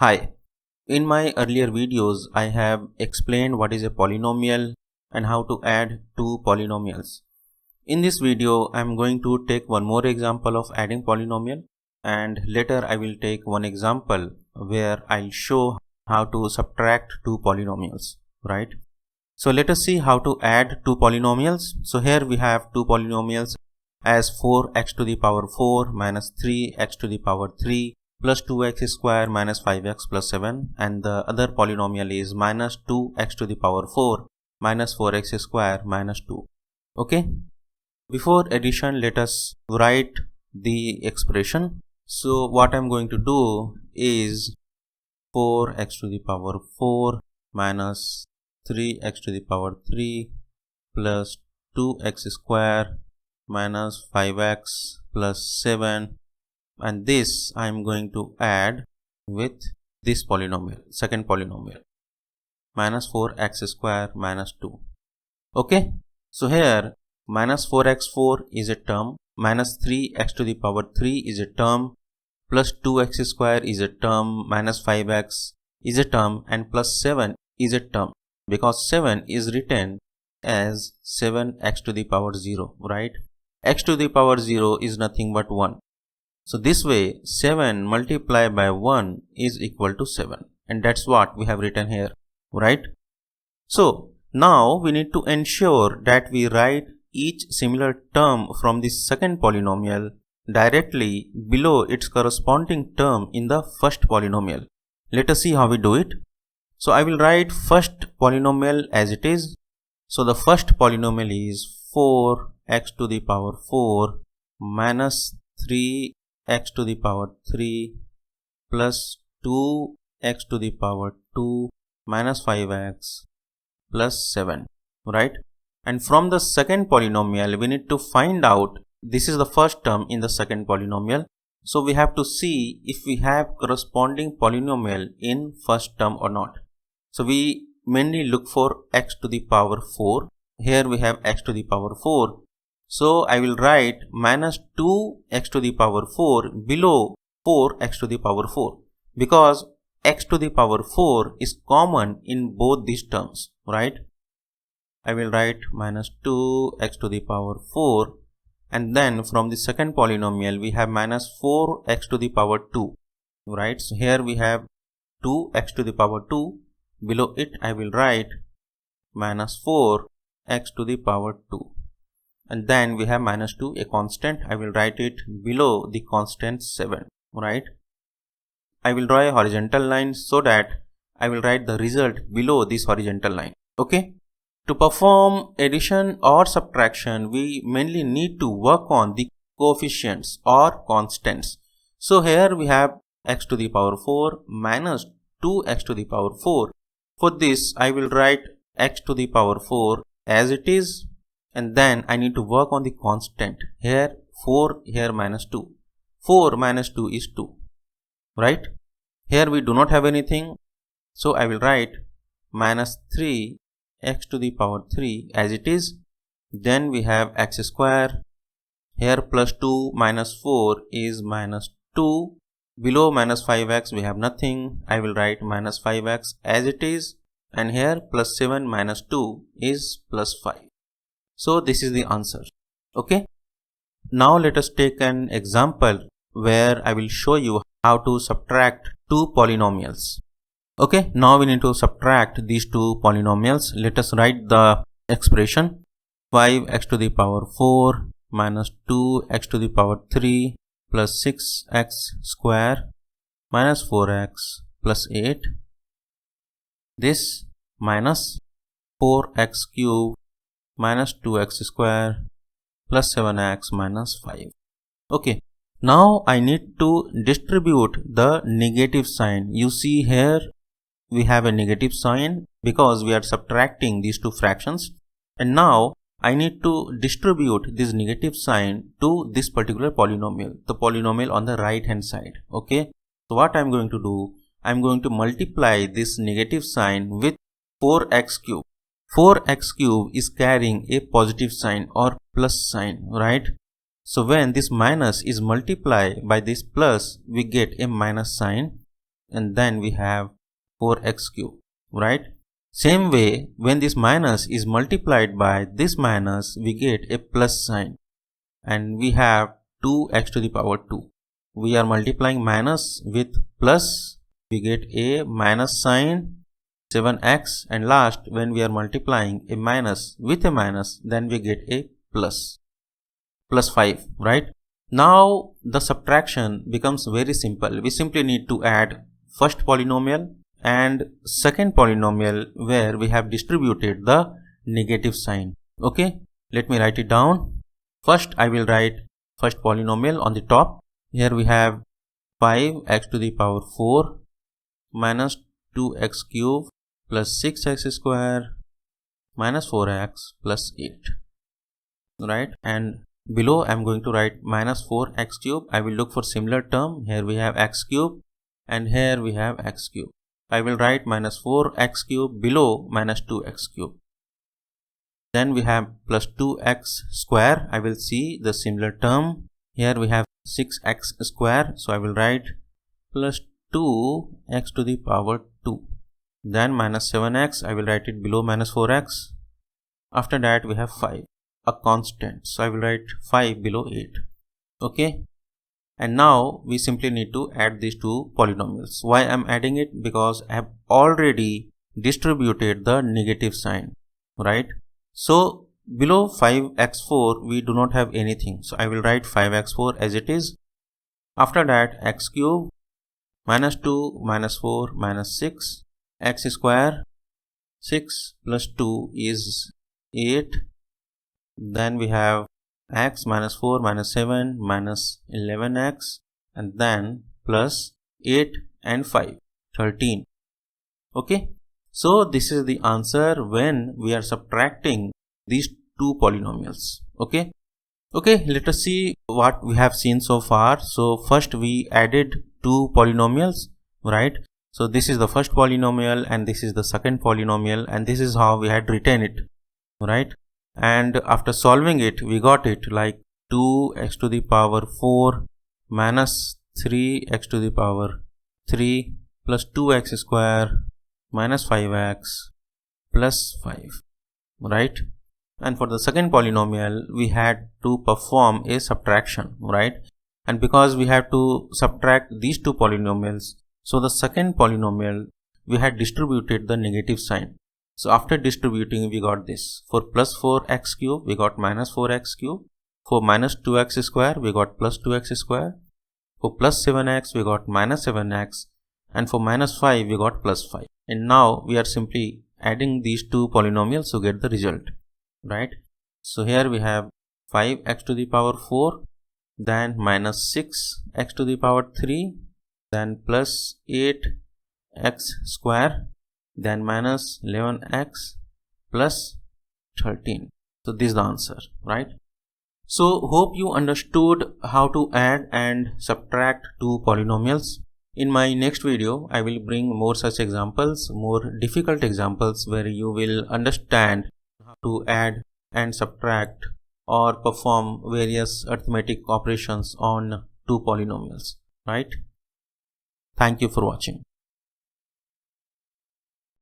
Hi, in my earlier videos I have explained what is a polynomial and how to add two polynomials. In this video I am going to take one more example of adding polynomial, and later I will take one example where I'll show how to subtract two polynomials, right? So let us see how to add two polynomials. So here we have two polynomials as 4x to the power 4 minus 3x to the power 3 plus 2x square minus 5x plus 7, and the other polynomial is minus 2x to the power 4 minus 4x square minus 2. Okay, before addition let us write the expression. So what I'm going to do is 4x to the power 4 minus 3x to the power 3 plus 2x square minus 5x plus 7, and this I am going to add with this polynomial, second polynomial, minus 4x square minus 2. Okay, so here minus 4x4 is a term, minus 3x to the power 3 is a term, plus 2x square is a term, minus 5x is a term, and plus 7 is a term, because 7 is written as 7x to the power 0, right? X to the power 0 is nothing but 1. So this way 7 multiplied by 1 is equal to 7, and that's what we have written here, right? So now we need to ensure that we write each similar term from the second polynomial directly below its corresponding term in the first polynomial. Let us see how we do it. So I will write first polynomial as it is. So the first polynomial is 4x to the power 4 minus 3x to the power 3 plus 2x to the power 2 minus 5x plus 7, right? And from the second polynomial we need to find out, this is the first term in the second polynomial, so we have to see if we have corresponding polynomial in first term or not. So we mainly look for x to the power 4. Here we have x to the power 4. So I will write minus 2x to the power 4 below 4x to the power 4, because x to the power 4 is common in both these terms, right? I will write minus 2x to the power 4, and then from the second polynomial we have minus 4x to the power 2, right? So here we have 2x to the power 2. Below it I will write minus 4x to the power 2, and then we have minus 2, a constant. I will write it below the constant 7, right? I will draw a horizontal line so that I will write the result below this horizontal line. Okay, to perform addition or subtraction we mainly need to work on the coefficients or constants. So here we have x to the power 4 minus 2x to the power 4. For this I will write x to the power 4 as it is, and then I need to work on the constant. Here 4, here minus 2. 4 minus 2 is 2, right? Here we do not have anything, so I will write minus 3x to the power 3 as it is. Then we have x square. Here plus 2 minus 4 is minus 2. Below minus 5x we have nothing. I will write minus 5x as it is, and here plus 7 minus 2 is plus 5. So this is the answer. Okay, now let us take an example where I will show you how to subtract two polynomials. Okay, now we need to subtract these two polynomials. Let us write the expression 5x to the power 4 minus 2x to the power 3 plus 6x square minus 4x plus 8. This minus 4x cube minus 2x square plus 7x minus 5. Okay, now I need to distribute the negative sign. You see here we have a negative sign because we are subtracting these two fractions, and now I need to distribute this negative sign to this particular polynomial, the polynomial on the right hand side. Okay, so what I am going to do, I am going to multiply this negative sign with 4x cube. 4x cube is carrying a positive sign or plus sign, right? So when this minus is multiplied by this plus, we get a minus sign, and then we have 4x cube, right? Same way, when this minus is multiplied by this minus, we get a plus sign, and we have 2x to the power 2. We are multiplying minus with plus, we get a minus sign, 7x, and last, when we are multiplying a minus with a minus, then we get a plus 5, right? Now the subtraction becomes very simple. We simply need to add first polynomial and second polynomial where we have distributed the negative sign. Okay, let me write it down. First I will write first polynomial on the top. Here we have 5x to the power 4 minus 2x cube plus 6x square minus 4x plus 8, right? And below I am going to write minus 4x cube. I will look for similar term. Here we have x cube and here we have x cube. I will write minus 4x cube below minus 2x cube. Then we have plus 2x square. I will see the similar term. Here we have 6x square. So I will write plus 2x to the power 2. Then minus 7x. I will write it below minus 4x. After that we have 5. A constant, so I will write 5 below 8. Okay, and now we simply need to add these two polynomials. Why I am adding it? Because I have already distributed the negative sign, right? So below 5x4 we do not have anything, so I will write 5x4 as it is. After that x cube minus 2 minus 4 minus 6 x square, 6 plus 2 is 8. Then we have x minus 4 minus 7 minus 11x, and then plus 8 and 5, 13. Okay, so this is the answer when we are subtracting these two polynomials. Okay, let us see what we have seen so far. So first we added two polynomials, right? So this is the first polynomial and this is the second polynomial, and this is how we had written it, right? And after solving it, we got it like 2x to the power 4 minus 3x to the power 3 plus 2x square minus 5x plus 5, right? And for the second polynomial, we had to perform a subtraction, right? And because we have to subtract these two polynomials, so the second polynomial, we had distributed the negative sign. So after distributing, we got this. For plus 4x cube, we got minus 4x cube. For minus 2x square, we got plus 2x square. For plus 7x, we got minus 7x. And for minus 5, we got plus 5. And now we are simply adding these two polynomials to get the result, right? So here we have 5x to the power 4, then minus 6x to the power 3, then plus 8x square, then minus 11x plus 13. So this is the answer, right? So hope you understood how to add and subtract two polynomials. In my next video, I will bring more such examples, more difficult examples where you will understand how to add and subtract or perform various arithmetic operations on two polynomials, right? Thank you for watching.